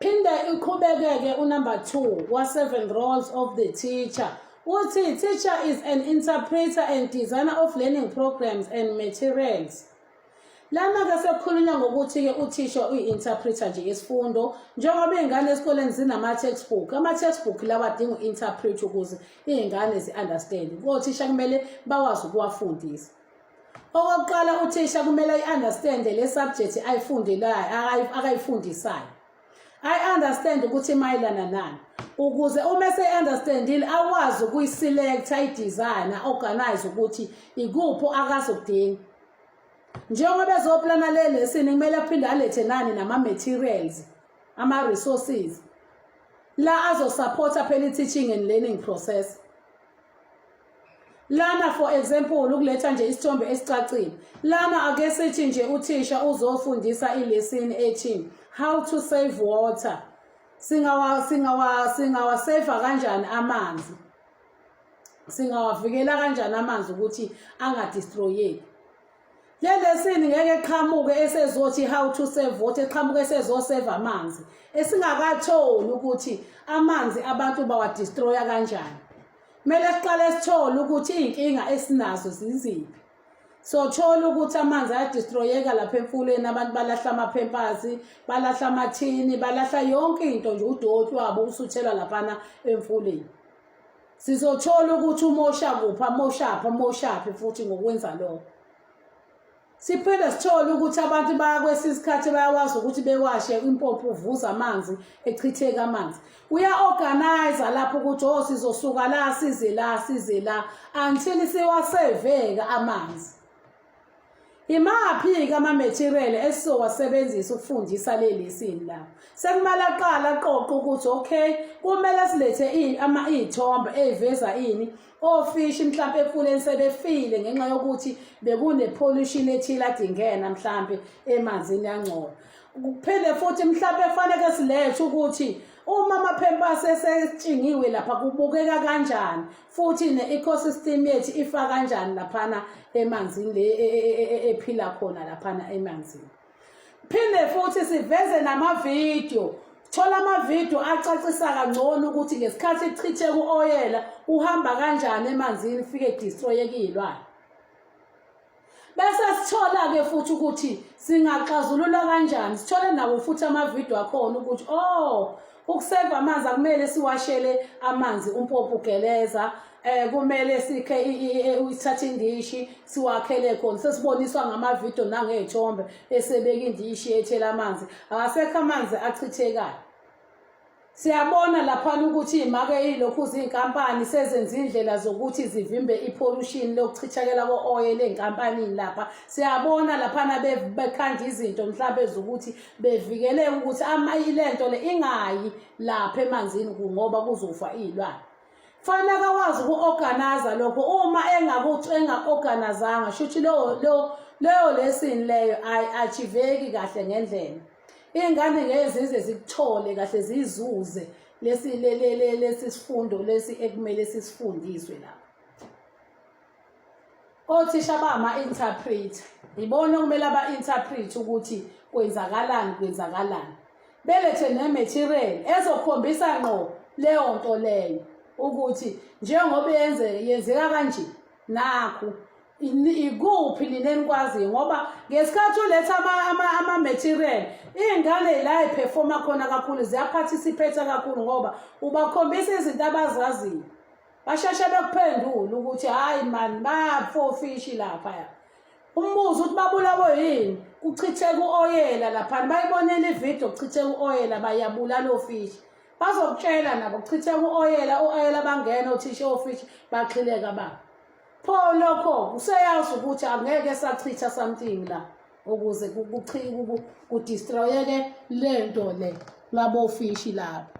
Phinde iqhubekeke unumber 2 wa7 roles of the teacher. Uthi teacher is an interpreter and designer of learning programs and materials. Lana ke sekukhulunywa ngokuthi ke uthisha uyi-interpreter nje yesifundo njengoba iy'ngane esikoleni zinama-textbook. Ama-textbook lawa adinga u-interpret ukuze iy'ngane zi-understand. Othisha kumele bakwazi ukuwafundisa. Okokuqala uthisha kumele ayi-understande le subject ayifundelayo akayifundisayo. I-understand ukuthi mayelana nani. Ukuze uma ese-understandile akwazi ukuyi-select, ayi-design, organize ukuthi ikuphi akazokudinga. Njengoba ezoplana le lesson kumele aphinde alethe nani nama-materials, ama-resources la azosupporta phela i-teaching and learning process. Lana for example ukuletha nje isithombe esicacile. Lana ake sithi nje uthisha uzofundisa i-lesson ethi how to save water. Singawasave kanjani amanzi? Singawavikela kanjani amanzi ukuthi angadestroyeki? Le lesson ngeke qhamuke esezothi how to save water, eqhamuke esezosave amanzi. Esingakatholi ukuthi amanzi abantu bawadestroya kanjani. Kumele siqale sithole ukuthi iy'nkinga esinazo ziziphi. So thola ukuthi amanzi ayadestroyeka lapha emfuleni, abantu balahla ama-pampers, balahla amathini, balahla yonke into nje udoti wabo usuthelwa laphana emfuleni. Sizothola ukuthi umosha kuphi, amoshaphi futhi ngokwenza lokho. Siphinde sithole ukuthi abantu bayakwesi isikhathi bayakwazi ukuthi bewashe impompo uvuza amanzi echitheka amanzi. Uya-organize lapho ukuthi sizosuka la size la until siwaseveka amanzi. Imaphi-ke ama-material esizowasebenzisa ukufundisa le lesson la? Sekumele aqala aqoqe ukuthi okay kumele silethe iy'thombe ey'veza ini ofishi mhlampe efuleni sebefile ngenxa yokuthi bekune-pollution ethile adingena mhlampe emanzini yangcola. Kuphinde futhi mhlampe faneke silethe ukuthi uma ama-pampers esetshingiwe lapha kubukeka kanjani futhi ne-ecosystem yethu ifa kanjani laphana emanzini le ephila khona laphana emanzini. Phinde futhi siveze namavidiyo. Thola amavidiyo acacisa kangcono ukuthi ngesikhathi ichithe ku-oyela uhamba kanjani emanzini ufike edestroyeke iy'lwane. Bese sithola-ke futhi ukuthi singaxazulula kanjani. Sithole nawo futhi amavidiyo akhona ukuthi ukuseva amanzi akumele siwashele amanzi umpompo ugeleza. Kumele sikhe uthathe indishi siwakhele khona. Sesiboniswa ngamavidiyo nangey'thombe esebeka indishi ethela amanzi. Akasekho amanzi achithekayo. Siyabona laphana ukuthi make ilokhu ziy'nkampani sezenza indlela zokuthi zivimbe i-pollution lokuchithakela ko-oyela ey'nkampanini lapha. Siyabona laphana bekhanda izinto mhlampe zokuthi bevikeleke ukuthi lento le ingayi lapha emanzini ngoba kuzofa iy'lwane. Fanele akwazi uku-organize lokho. Uma enga-organizanga shuthi leyo lesson leyo ayi-achiveki kahle ngendlela. Iy'ngane ngeke zize zikuthole kahle zizuze lesi sifundo lesi ekumele sisifundiswe lapha. Othisha bama-interpreter ibona kumele aba-interpret ukuthi kwenzakalani. Belethe ne-material ezokhombisa ngqo leyo nto leyo ukuthi njengoba yenzeka kanje nakho ikuphi nina enikwaziyo ngoba ngesikhathi uletha ama-material iy'ngane la yiphefoma khona kakhulu ziyaparticipate kakhulu ngoba ubakhombisa izinto abazaziyo. Basheshe bekuphendula ukuthi hhayi mani bafofishi laphaya. Umbuzo ukuthi babulawe yini kuchitheka u-oyela laphana. Bayibonela ividiyo kuchitheka u-oyela bayabulala ofishi. Bazokutshela nabo kuchitheka u-oyela bangena othisha ofishi baxhileka baba. Pho lokho useyazi ukuthi angeke sachitha something la ukuze kudestroyeke le nto le labo fishi lapho.